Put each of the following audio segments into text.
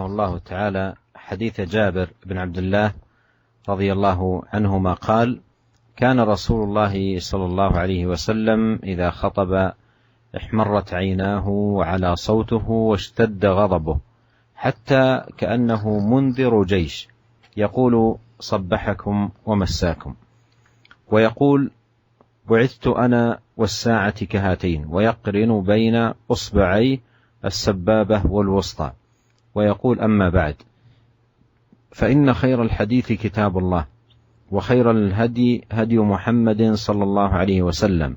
رحمه الله تعالى حديث جابر بن عبد الله رضي الله عنهما قال: كان رسول الله صلى الله عليه وسلم إذا خطب احمرت عيناه وعلى صوته واشتد غضبه حتى كأنه منذر جيش يقول: صبحكم ومساكم. ويقول: بعثت أنا والساعة كهاتين، ويقرن بين أصبعي السبابة والوسطى. ويقول: أما بعد، فإن خير الحديث كتاب الله، وخير الهدي هدي محمد صلى الله عليه وسلم،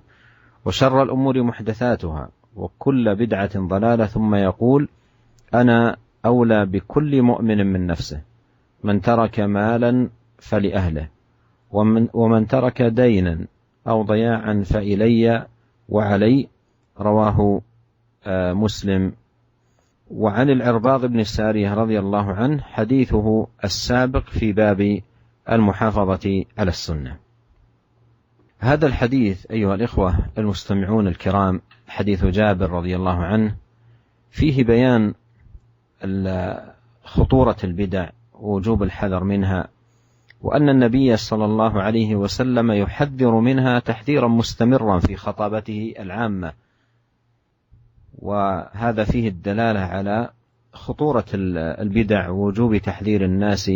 وشر الأمور محدثاتها، وكل بدعة ضلالة. ثم يقول: أنا أولى بكل مؤمن من نفسه، من ترك مالا فلأهله، ومن ترك دينا أو ضياعا فإلي وعلي. رواه مسلم. وعن العرباض بن السارية رضي الله عنه حديثه السابق في باب المحافظة على السنة. هذا الحديث أيها الإخوة المستمعون الكرام، حديث جابر رضي الله عنه، فيه بيان خطورة البدع ووجوب الحذر منها، وأن النبي صلى الله عليه وسلم يحذر منها تحذيرا مستمرا في خطابته العامة. وهذا فيه الدلالة على خطورة البدع ووجوب تحذير الناس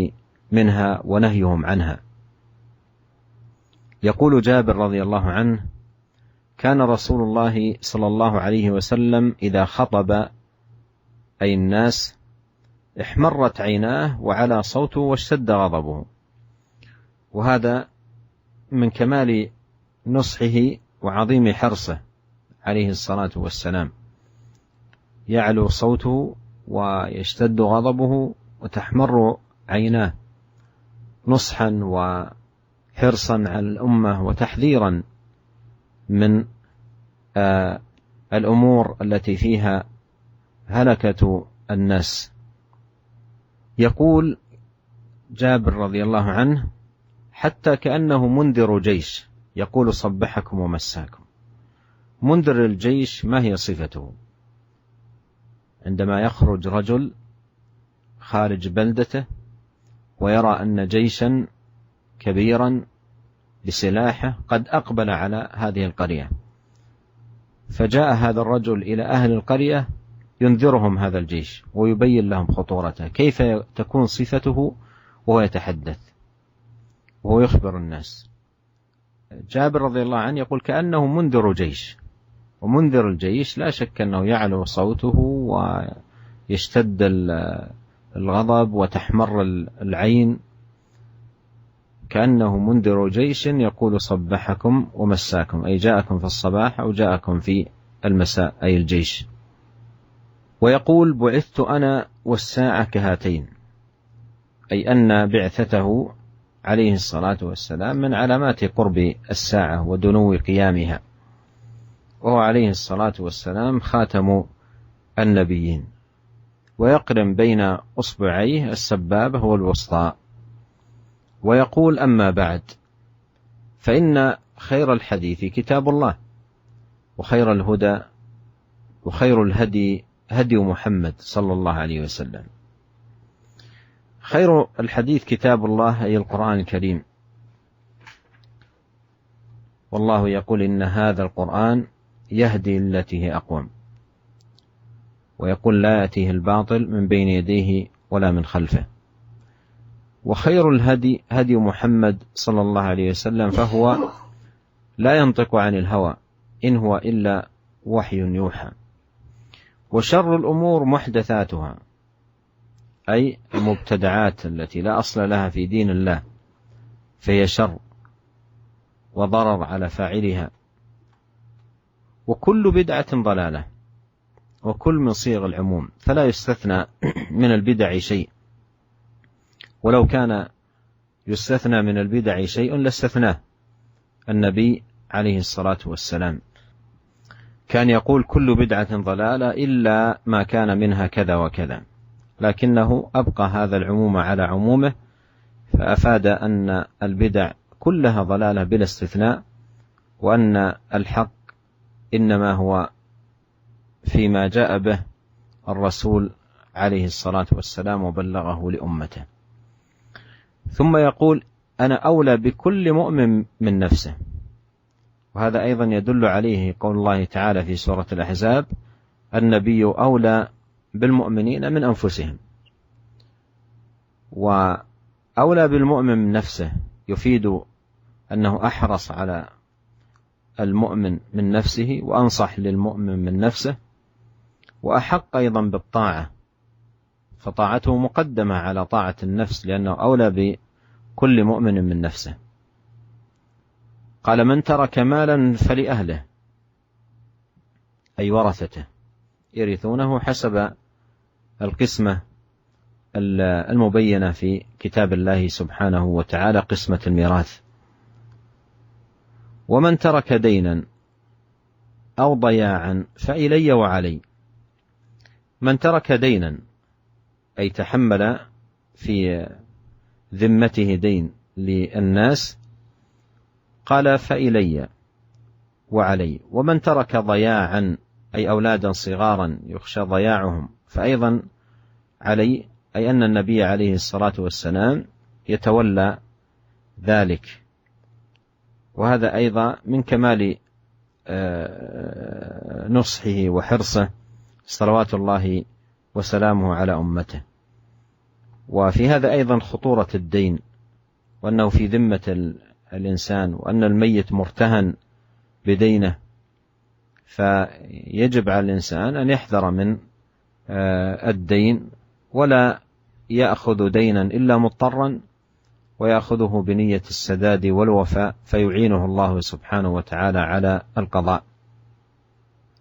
منها ونهيهم عنها. يقول جابر رضي الله عنه: كان رسول الله صلى الله عليه وسلم إذا خطب أي الناس احمرت عيناه وعلى صوته واشتد غضبه. وهذا من كمال نصحه وعظيم حرصه عليه الصلاة والسلام، يعلو صوته ويشتد غضبه وتحمر عيناه نصحا وحرصا على الأمة وتحذيرا من الأمور التي فيها هلكة الناس. يقول جابر رضي الله عنه: حتى كأنه منذر جيش يقول: صبحكم ومساكم. منذر الجيش ما هي صفته؟ عندما يخرج رجل خارج بلدته ويرى أن جيشا كبيرا بسلاحه قد أقبل على هذه القرية، فجاء هذا الرجل إلى أهل القرية ينذرهم هذا الجيش ويبين لهم خطورته. كيف تكون صفته وهو يتحدث وهو يخبر الناس؟ جابر رضي الله عنه يقول: كأنه منذر جيش. ومنذر الجيش لا شك أنه يعلو صوته ويشتد الغضب وتحمر العين، كأنه منذر جيش يقول: صبحكم ومساكم، أي جاءكم في الصباح أو جاءكم في المساء، أي الجيش. ويقول: بعثت أنا والساعة كهاتين، أي أن بعثته عليه الصلاة والسلام من علامات قرب الساعة ودنو قيامها، وهو عليه الصلاة والسلام خاتم النبيين. ويقرن بين أصبعيه السبابة والوسطى. ويقول: أما بعد، فإن خير الحديث كتاب الله، وخير الهدى وخير الهدي هدي محمد صلى الله عليه وسلم. خير الحديث كتاب الله أي القرآن الكريم. والله يقول: إن هذا القرآن يهدي التي هي أقوم. ويقول: لا يأتيه الباطل من بين يديه ولا من خلفه. وخير الهدي هدي محمد صلى الله عليه وسلم، فهو لا ينطق عن الهوى إن هو إلا وحي يوحى. وشر الأمور محدثاتها، أي المبتدعات التي لا أصل لها في دين الله، فهي شر وضرر على فاعلها. وكل بدعة ضلالة، وكل من صيغ العموم، فلا يستثنى من البدع شيء. ولو كان يستثنى من البدع شيء لاستثناه النبي عليه الصلاة والسلام، كان يقول: كل بدعة ضلالة إلا ما كان منها كذا وكذا، لكنه أبقى هذا العموم على عمومه، فأفاد أن البدع كلها ضلالة بلا استثناء، وأن الحق إنما هو فيما جاء به الرسول عليه الصلاة والسلام وبلغه لأمته. ثم يقول: أنا أولى بكل مؤمن من نفسه. وهذا أيضا يدل عليه قول الله تعالى في سورة الأحزاب: النبي أولى بالمؤمنين من أنفسهم. وأولى بالمؤمن من نفسه يفيد أنه أحرص على المؤمن من نفسه وأنصح للمؤمن من نفسه، وأحق أيضا بالطاعة، فطاعته مقدمة على طاعة النفس لأنه أولى بكل مؤمن من نفسه. قال: من ترك مالا فلأهله، أي ورثته يرثونه حسب القسمة المبينة في كتاب الله سبحانه وتعالى، قسمة الميراث. ومن ترك دينا أو ضياعا فإلي وعلي. من ترك دينا أي تحمل في ذمته دين للناس، قال: فإلي وعلي. ومن ترك ضياعا أي أولادا صغارا يخشى ضياعهم، فأيضا علي، أي أن النبي عليه الصلاة والسلام يتولى ذلك. وهذا أيضا من كمال نصحه وحرصه صلوات الله وسلامه على أمته. وفي هذا أيضا خطورة الدين، وأنه في ذمة الإنسان، وأن الميت مرتهن بدينه، فيجب على الإنسان أن يحذر من الدين، ولا يأخذ دينا إلا مضطرا، ويأخذه بنية السداد والوفاء، فيعينه الله سبحانه وتعالى على القضاء.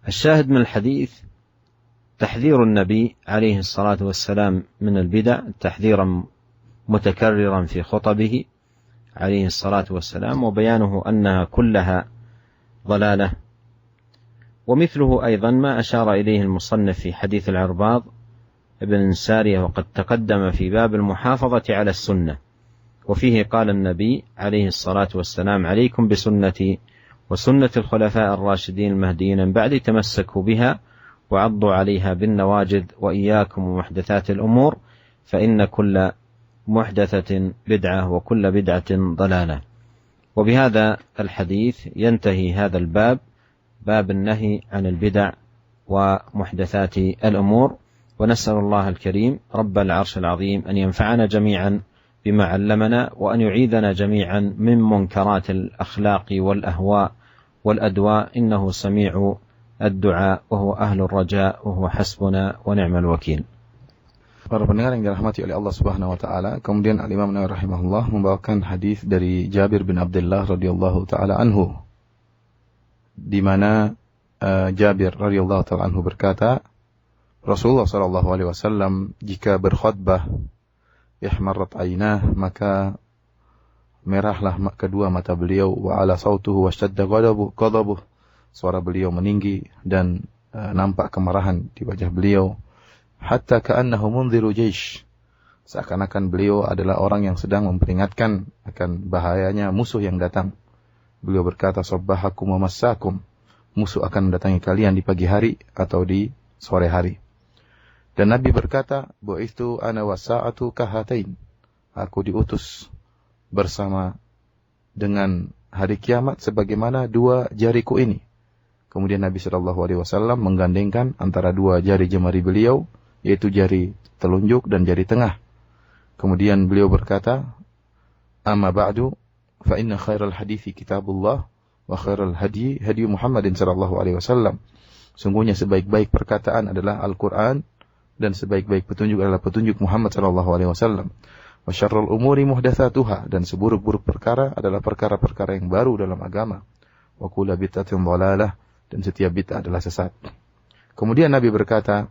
الشاهد من الحديث تحذير النبي عليه الصلاة والسلام من البدع، تحذيرا متكررا في خطبه عليه الصلاة والسلام، وبيانه أنها كلها ضلالة. ومثله أيضا ما أشار إليه المصنف في حديث العرباض ابن سارية، وقد تقدم في باب المحافظة على السنة، وفيه قال النبي عليه الصلاة والسلام: عليكم بسنتي وسنة الخلفاء الراشدين المهديين من بعد، تمسكوا بها وعضوا عليها بالنواجذ، وإياكم ومحدثات الأمور، فإن كل محدثة بدعة وكل بدعة ضلالة. وبهذا الحديث ينتهي هذا الباب، باب النهي عن البدع ومحدثات الأمور. ونسأل الله الكريم رب العرش العظيم أن ينفعنا جميعا بما علمنا، وأن يعيذنا جميعا من منكرات الأخلاق والأهواء والأدواء، إنه سميع الدعاء وهو أهل الرجاء وهو حسبنا ونعم الوكيل. Para pendengar yang dirahmati oleh Allah Subhanahu wa taala, kemudian Al-Imam Nawawi rahimahullah membawakan hadis dari Jabir bin Abdullah radhiyallahu taala anhu, di mana Jabir radhiyallahu taala anhu berkata, Rasulullah sallallahu alaihi wasallam jika berkhutbah ihmarrat aynah, maka merahlah kedua mata beliau, wa ala sautuhu washtadda ghadabuh, suara beliau meninggi dan nampak kemarahan di wajah beliau, hatta ka'annahu munziru jaish, seakan-akan beliau adalah orang yang sedang memperingatkan akan bahayanya musuh yang datang. Beliau berkata, sabbahakum wa massakum, musuh akan mendatangi kalian di pagi hari atau di sore hari. Dan Nabi berkata, bu'ithu ana wasa'atu kahatain, aku diutus bersama dengan hari kiamat sebagaimana dua jariku ini. Kemudian Nabi SAW menggandengkan antara dua jari jemari beliau, yaitu jari telunjuk dan jari tengah. Kemudian beliau berkata, amma ba'du, fa inna khairal hadithi kitabullah, wa khairal hadi Muhammadin sallallahu alaihi wasallam. Sungguhnya sebaik-baik perkataan adalah Al-Quran, dan sebaik-baik petunjuk adalah petunjuk Muhammad sallallahu alaihi wasallam. Wa syarrul umuri muhdatsatuha, dan seburuk-buruk perkara adalah perkara-perkara yang baru dalam agama. Wa kullu bid'atin dhalalah, dan setiap bid'ah adalah sesat. Kemudian Nabi berkata,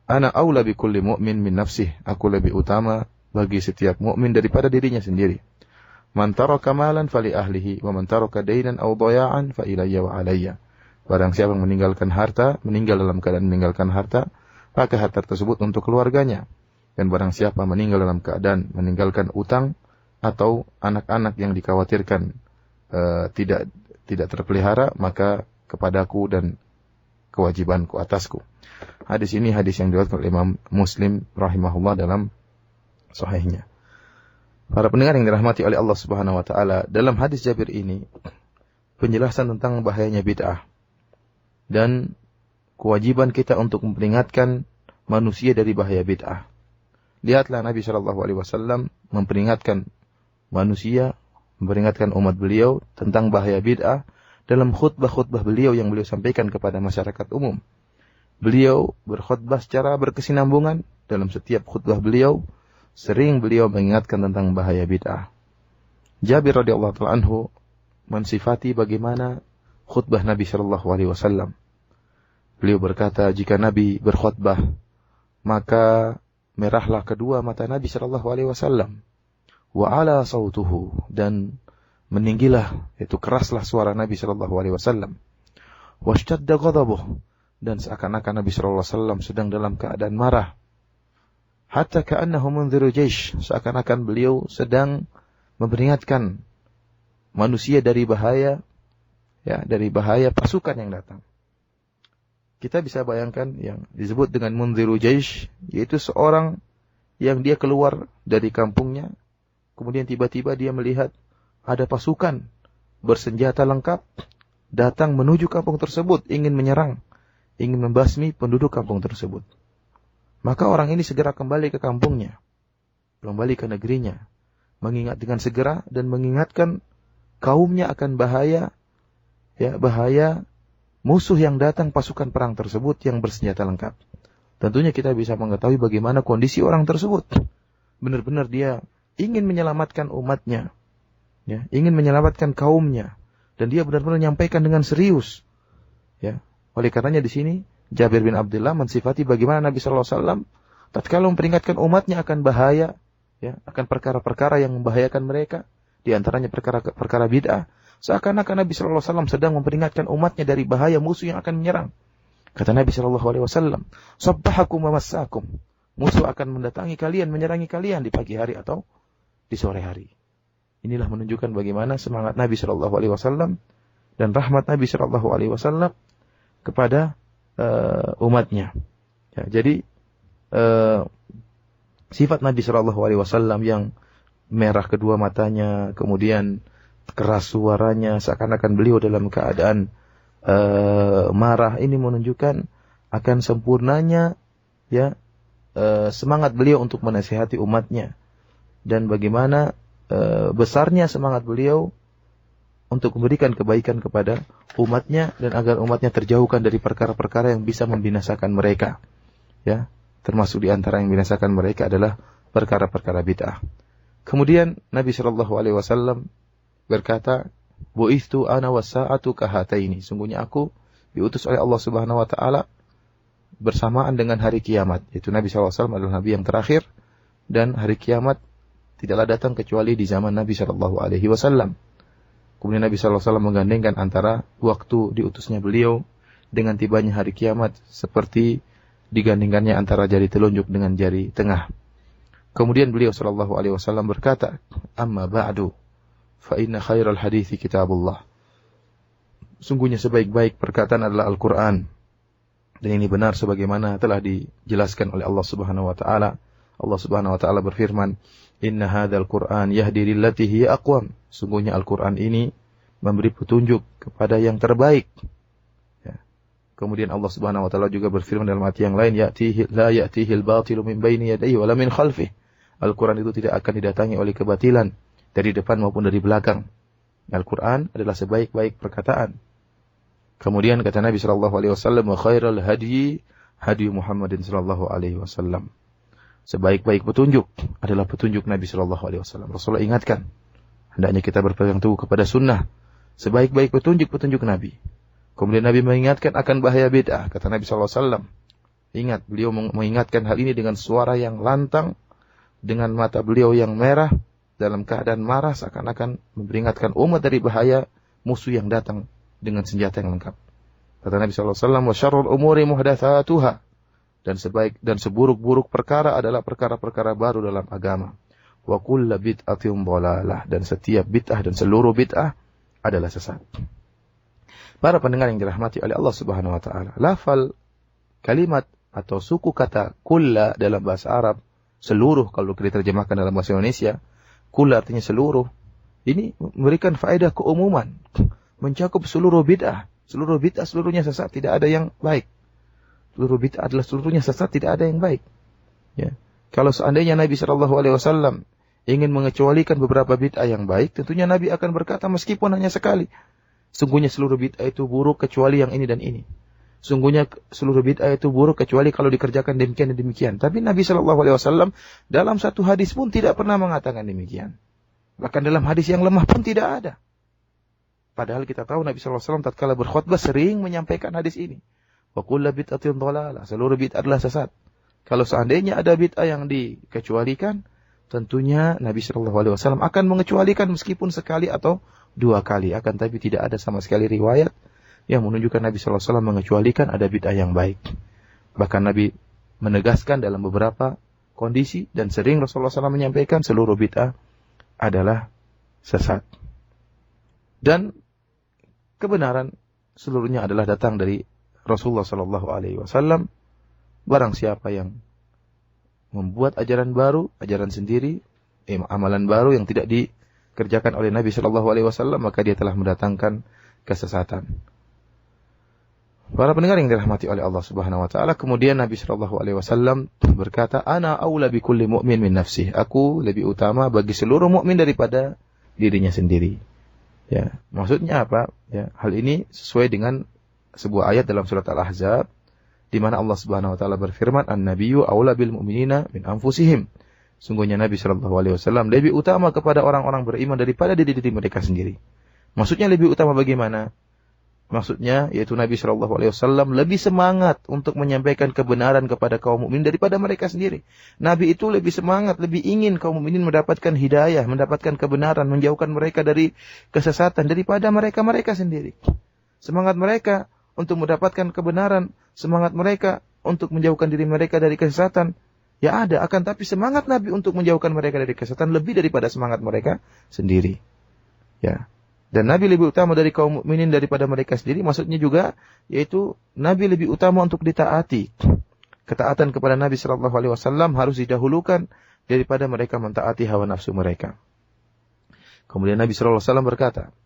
ana aula bi kulli mu'min min nafsih, aku lebih utama bagi setiap mukmin daripada dirinya sendiri. Man taraka malan fali ahlihi, wa man taraka dainan aw dhaya'an fa ilayya wa alayya. Barang siapa yang meninggalkan harta, meninggal dalam keadaan meninggalkan harta, maka harta tersebut untuk keluarganya. Dan barang siapa meninggal dalam keadaan meninggalkan utang atau anak-anak yang dikhawatirkan tidak terpelihara, maka kepadaku dan kewajibanku atasku. Hadis ini hadis yang diriwayatkan oleh Imam Muslim rahimahullah dalam sahihnya. Para pendengar yang dirahmati oleh Allah Subhanahu wa taala, dalam hadis Jabir ini penjelasan tentang bahayanya bid'ah dan kewajiban kita untuk memperingatkan manusia dari bahaya bid'ah. Lihatlah Nabi sallallahu alaihi wasallam memperingatkan manusia, memperingatkan umat beliau tentang bahaya bid'ah dalam khutbah-khutbah beliau yang beliau sampaikan kepada masyarakat umum. Beliau berkhutbah secara berkesinambungan. Dalam setiap khutbah beliau, sering beliau mengingatkan tentang bahaya bid'ah. Jabir radhiyallahu ta'ala anhu mensifati bagaimana khutbah Nabi sallallahu alaihi wasallam. Beliau berkata, jika Nabi berkhutbah, maka merahlah kedua mata Nabi sallallahu alaihi wasallam. Wa ala sautuhu, dan meninggilah, yaitu keraslah suara Nabi sallallahu alaihi wasallam. Washtadda ghadabuh, dan seakan-akan Nabi sallallahu alaihi wasallam sedang dalam keadaan marah. Hatta ka'annahu munziru jaish, seakan-akan beliau sedang memperingatkan manusia dari bahaya, ya, dari bahaya pasukan yang datang. Kita bisa bayangkan yang disebut dengan munziru jaish, yaitu seorang yang dia keluar dari kampungnya, kemudian tiba-tiba dia melihat ada pasukan bersenjata lengkap datang menuju kampung tersebut, ingin menyerang, ingin membasmi penduduk kampung tersebut. Maka orang ini segera kembali ke kampungnya, kembali ke negerinya, mengingat dengan segera dan mengingatkan kaumnya akan bahaya, ya, bahaya musuh yang datang pasukan perang tersebut yang bersenjata lengkap. Tentunya kita bisa mengetahui bagaimana kondisi orang tersebut. Benar-benar dia ingin menyelamatkan umatnya, ya, ingin menyelamatkan kaumnya, dan dia benar-benar menyampaikan dengan serius, ya. Oleh karenanya di sini Jabir bin Abdullah mensifati bagaimana Nabi sallallahu alaihi wasallam tatkala memperingatkan umatnya akan bahaya, ya, akan perkara-perkara yang membahayakan mereka, di antaranya perkara bid'ah, seakan-akan Nabi sallallahu alaihi wasallam sedang memperingatkan umatnya dari bahaya musuh yang akan menyerang. Kata Nabi sallallahu alaihi wasallam, "Sabbahakum wa massakum." Musuh akan mendatangi kalian, menyerangi kalian di pagi hari atau di sore hari. Inilah menunjukkan bagaimana semangat Nabi sallallahu alaihi wasallam dan rahmat Nabi sallallahu alaihi wasallam kepada umatnya. Ya, jadi sifat Nabi sallallahu alaihi wasallam yang merah kedua matanya, kemudian keras suaranya, seakan-akan beliau dalam keadaan marah, ini menunjukkan akan sempurnanya, ya, semangat beliau untuk menasihati umatnya, dan bagaimana besarnya semangat beliau untuk memberikan kebaikan kepada umatnya dan agar umatnya terjauhkan dari perkara-perkara yang bisa membinasakan mereka. Ya, termasuk di antara yang membinasakan mereka adalah perkara-perkara bid'ah. Kemudian Nabi sallallahu alaihi wasallam berkata, "Bu'ithu ana was-sa'atu kahataini." Sungguhnya aku diutus oleh Allah Subhanahu wa taala bersamaan dengan hari kiamat. Yaitu Nabi sallallahu alaihi wasallam adalah nabi yang terakhir dan hari kiamat tidaklah datang kecuali di zaman Nabi sallallahu alaihi wasallam. Kemudian Nabi sallallahu alaihi wasallam menggandengkan antara waktu diutusnya beliau dengan tibanya hari kiamat seperti digandingkannya antara jari telunjuk dengan jari tengah. Kemudian beliau sallallahu alaihi wasallam berkata, "Amma ba'du, fa inna khairal hadithi kitabullah." Sungguhnya sebaik-baik perkataan adalah Al-Qur'an. Dan ini benar sebagaimana telah dijelaskan oleh Allah Subhanahu wa taala. Allah Subhanahu wa taala berfirman, "Inna hadzal Qur'an yahdi lillati hiya aqwam." Sungguhnya Al-Qur'an ini memberi petunjuk kepada yang terbaik. Ya. Kemudian Allah Subhanahu wa taala juga berfirman dalam ayat yang lain, la ya'tihi al-batilu min baini yadayhi wa la min khalfihi. Al-Qur'an itu tidak akan didatangi oleh kebatilan dari depan maupun dari belakang. Al-Qur'an adalah sebaik-baik perkataan. Kemudian kata Nabi sallallahu alaihi wasallam, "Wa khairal hadyi hadyu Muhammadin sallallahu alaihi wasallam." Sebaik-baik petunjuk adalah petunjuk Nabi sallallahu alaihi wasallam. Rasulullah ingatkan, hendaknya kita berpegang teguh kepada sunnah. Sebaik-baik petunjuk Nabi. Kemudian Nabi mengingatkan akan bahaya bid'ah. Kata Nabi sallallahu alaihi wasallam, ingat, beliau mengingatkan hal ini dengan suara yang lantang, dengan mata beliau yang merah, dalam keadaan marah, seakan-akan memperingatkan umat dari bahaya musuh yang datang dengan senjata yang lengkap. Kata Nabi sallallahu alaihi wasallam, "Wa syarrul umuri muhdatsatuha." Dan seburuk-buruk perkara adalah perkara-perkara baru dalam agama. Wa kullu bid'atin dhalalah, dan setiap bid'ah dan seluruh bid'ah adalah sesat. Para pendengar yang dirahmati oleh Allah Subhanahu wa taala, lafal kalimat atau suku kata kulla dalam bahasa Arab, seluruh kalau diterjemahkan dalam bahasa Indonesia, kulla artinya seluruh. Ini memberikan faedah keumuman, mencakup seluruh bid'ah. Seluruh bid'ah seluruhnya sesat, tidak ada yang baik. Seluruh bid'ah adalah seluruhnya sesat, tidak ada yang baik. Ya. Kalau seandainya Nabi SAW ingin mengecualikan beberapa bid'ah yang baik, tentunya Nabi akan berkata meskipun hanya sekali, sungguhnya seluruh bid'ah itu buruk kecuali yang ini dan ini. Sungguhnya seluruh bid'ah itu buruk kecuali kalau dikerjakan demikian dan demikian. Tapi Nabi SAW dalam satu hadis pun tidak pernah mengatakan demikian. Bahkan dalam hadis yang lemah pun tidak ada. Padahal kita tahu Nabi SAW tatkala berkhutbah sering menyampaikan hadis ini. Wa kullu bid'atin dhalalah, seluruh bid'ah adalah sesat. Kalau seandainya ada bid'ah yang dikecualikan, tentunya Nabi SAW akan mengecualikan meskipun sekali atau dua kali. Akan tapi tidak ada sama sekali riwayat yang menunjukkan Nabi SAW mengecualikan ada bid'ah yang baik. Bahkan Nabi menegaskan dalam beberapa kondisi dan sering Rasulullah SAW menyampaikan seluruh bid'ah adalah sesat. Dan kebenaran seluruhnya adalah datang dari Rasulullah SAW. Barang siapa yang membuat ajaran baru, ajaran sendiri, amalan baru yang tidak dikerjakan oleh Nabi SAW, maka dia telah mendatangkan kesesatan. Para pendengar yang dirahmati oleh Allah Subhanahu wa taala, kemudian Nabi SAW berkata, "Ana aula bi kulli mu'min min nafsihi." Aku lebih utama bagi seluruh mukmin daripada dirinya sendiri. Ya, maksudnya apa? Ya, hal ini sesuai dengan sebuah ayat dalam surat Al-Ahzab di mana Allah Subhanahu wa taala berfirman, "An-nabiyyu aula bil mu'minina min anfusihim." Sungguhnya Nabi SAW lebih utama kepada orang-orang beriman daripada diri mereka sendiri. Maksudnya lebih utama bagaimana? Maksudnya yaitu Nabi SAW lebih semangat untuk menyampaikan kebenaran kepada kaum mukmin daripada mereka sendiri. Nabi itu lebih semangat, lebih ingin kaum mukminin mendapatkan hidayah, mendapatkan kebenaran, menjauhkan mereka dari kesesatan daripada mereka sendiri. Semangat mereka untuk mendapatkan kebenaran, semangat mereka untuk menjauhkan diri mereka dari kesesatan, ya ada. Akan tapi semangat Nabi untuk menjauhkan mereka dari kesesatan lebih daripada semangat mereka sendiri. Ya. Dan Nabi lebih utama dari kaum mukminin daripada mereka sendiri, maksudnya juga yaitu Nabi lebih utama untuk ditaati. Ketaatan kepada Nabi SAW harus didahulukan daripada mereka mentaati hawa nafsu mereka. Kemudian Nabi SAW berkata,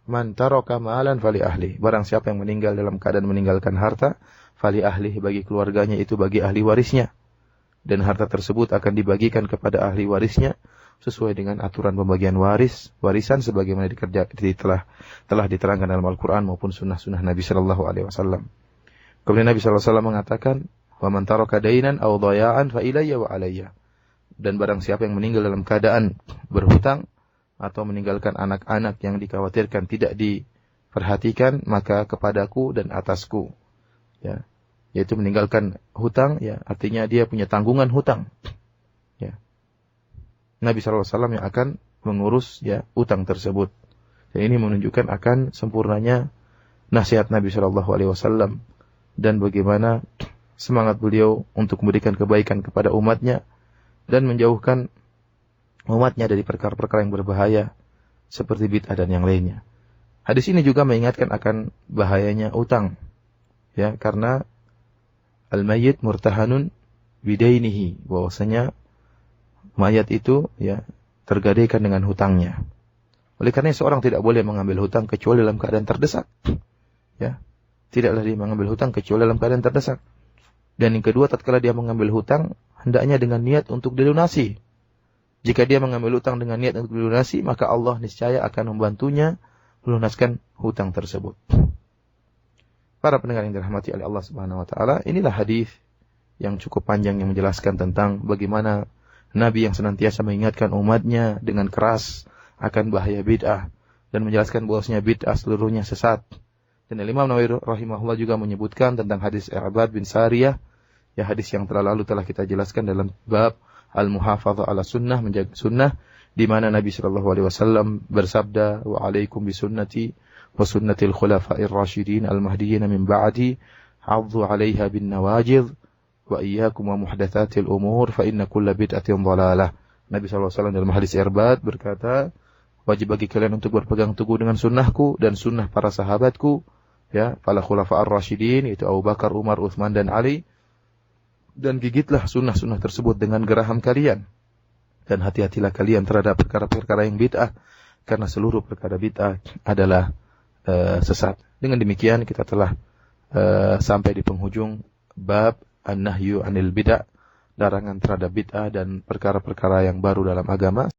"Man taraka malan fali ahli." Barang siapa yang meninggal dalam keadaan meninggalkan harta, fali ahli, bagi keluarganya, itu bagi ahli warisnya. Dan harta tersebut akan dibagikan kepada ahli warisnya sesuai dengan aturan pembagian warisan sebagaimana telah diterangkan dalam Al-Quran maupun sunnah-sunnah Nabi SAW. Kemudian Nabi SAW mengatakan, "Wa man taraka dainan aw dhaya'an fa ilayya wa alayya." Dan barang siapa yang meninggal dalam keadaan berhutang atau meninggalkan anak-anak yang dikhawatirkan tidak diperhatikan, maka kepadaku dan atasku. Ya, yaitu meninggalkan hutang, ya artinya dia punya tanggungan hutang. Ya. Nabi SAW yang akan mengurus ya utang tersebut. Dan ini menunjukkan akan sempurnanya nasihat Nabi SAW dan bagaimana semangat beliau untuk memberikan kebaikan kepada umatnya dan menjauhkan umatnya dari perkara-perkara yang berbahaya seperti bid'ah dan yang lainnya. Hadis ini juga mengingatkan akan bahayanya utang. Ya, karena al-mayyit murtahanun bidainihi, bahwasanya mayat itu ya tergadaikan dengan hutangnya. Oleh karena seorang tidak boleh mengambil hutang kecuali dalam keadaan terdesak. Ya. Tidaklah dia mengambil hutang kecuali dalam keadaan terdesak. Dan yang kedua, tatkala dia mengambil hutang, hendaknya dengan niat untuk dilunasi. Jika dia mengambil hutang dengan niat untuk dilunasi, maka Allah niscaya akan membantunya melunaskan hutang tersebut. Para pendengar yang dirahmati oleh Allah Subhanahu wa taala, inilah hadis yang cukup panjang yang menjelaskan tentang bagaimana Nabi yang senantiasa mengingatkan umatnya dengan keras akan bahaya bid'ah dan menjelaskan bahwasanya bid'ah seluruhnya sesat. Dan Imam Nawawi rahimahullah juga menyebutkan tentang hadis Irbad bin Sariyah, ya hadis yang lalu telah kita jelaskan dalam bab al-muhafadzah ala sunnah, menjaga sunnah, di mana Nabi SAW bersabda, "Wa alaikum bisunnati wa sunnatil khulafa'ir rasyidin al-mahdiyyin min ba'di, 'addu 'alaiha bin nawajidh. Wa iyyakum wa muhdatsatil umur fa inna kulla bid'atin dhalalah." Nabi SAW dalam hadis Irbad berkata, wajib bagi kalian untuk berpegang teguh dengan sunnahku dan sunnah para sahabatku, ya, para khulafa ar-rasyidin, yaitu Abu Bakar, Umar, Utsman dan Ali. Dan gigitlah sunnah-sunnah tersebut dengan geraham kalian. Dan hati-hatilah kalian terhadap perkara-perkara yang bid'ah, karena seluruh perkara bid'ah adalah sesat. Dengan demikian kita telah sampai di penghujung bab an-nahyu 'anil bid'ah, larangan terhadap bid'ah dan perkara-perkara yang baru dalam agama.